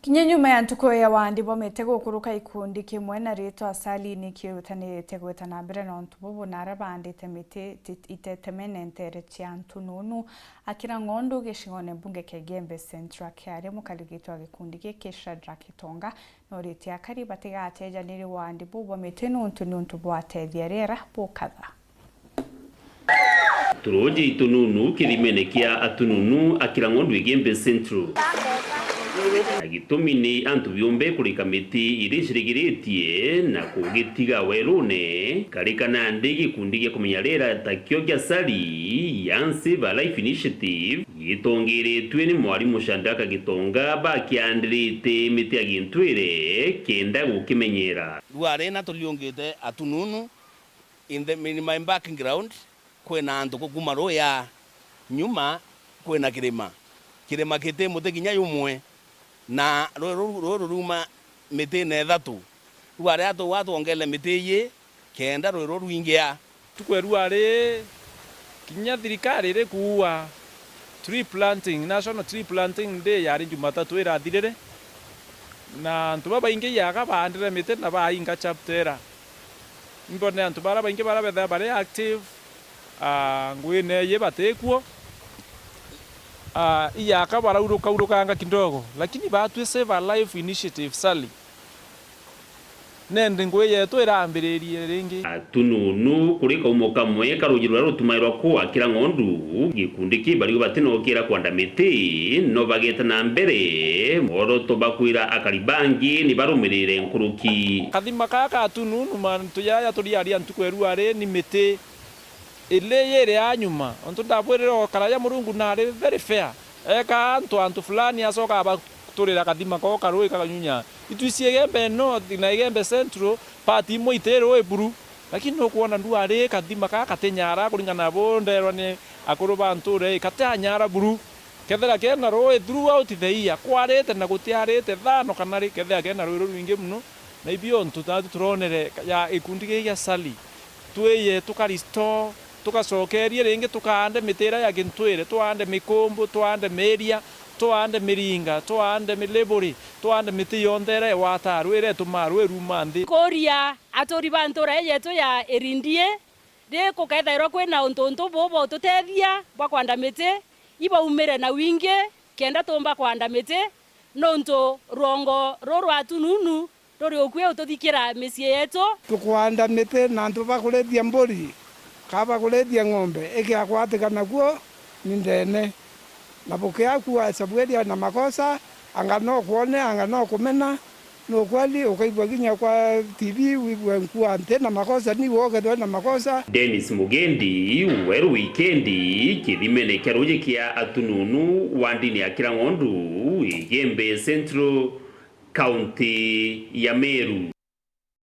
Kinya nyuma ya ntuko ya wandi bomete gukuruka ikundi kimwe na ritwa Sali ni kiutanirite gwetana mbere no ntubo nara bandite miti itetemenentere chiantu nunu akira ngondo gishingone bunge kegembe central kyare mukaligitwa gikundi gekesha Drakitonga no ritia kari batega ateja niri wandi bomete nuntu bwatethierera bukatha turoje itununu kirimenekia atununu akira ngondo gegembe central agitumini antu byombe kuri kamiti irishirigiretie na kugitiga werune karikana ndigi kundige kumenyarera takyo kya Sali yanse ba life initiative yitongeretwe ni mwalimu Shandaka Gitonga bakiandirite miti agintwire kenda gukimenyera rwarena tuliongete atununu in the minimum background kwena antu kumaro ya nyuma kwena kirema kete muteginya yumwe na ruma mete ne thatu rware ato watu ongele mete ye kenda rwero rwingia tukwe rware kinya thirikari ri kuwa tree planting national tree planting day yari Jumatatu irathirire na antu babaingi yaga bandire mete na bainga chaptera mbone antu baingi barabetha bare active ngwine ye batekuo iyaka barauruka kidogo lakini batu Save a Life Initiative Sali nende ngwe yetu irambiririe ringi atununu kurika umoka mwe karugirwa rutumairwa ko akira ngondu gikundi kibari batinokera kwanda miti no bageta na mbere moro to bakwira akaribangi ni barumirire nkuruki kathima kaka atununu man tuyaya turiari antukweru are ni miti ile yere anyuma onto ndabwerero karaya murungu nare very fair eka antu fulani asoka abaturira kathima ko karui kakanyunya ituisie gembe north na gembe central party mo itero eburu lakini no kuona ndu are kathima kaka tenyara kuringana bonderwa ni akuru banture katanyara buru kethera kena roe throughout the year kwarete na gutiarete thano kana ri kethera kena roe ruinge muno na ibio ntu turonere ya ikundi gya Sali tweye tukaristore tukacokerie ringi tukande mitira ya gintwire twande mikombo twande meria twande miringa twande milebori twande miti yondere watarwire tumarwe rumanthi koria atori bantora yetu ya erindie de kokethairo kwina untuntu bobo tutethia bwa kwanda miti iba umire na winge kenda tomba kwanda miti nonto rongo roro atununu rori okwe ututhikira misie yetu tukwanda miti na ntuba kurethia mbori kaba kurethia ng'ombe ikiakwatikana kuo ni ndene na bukia kuwa sabuedia na makosa anga no kuone anga no kumena no kwali ukaibwa ginya kwa TV wibwe nkuwa antena makosa ni woga na makosa. Dennis Mugendi weru weekendi kidimene karoje kia atununu wandini akira ngondu igembe Central County ya Meru.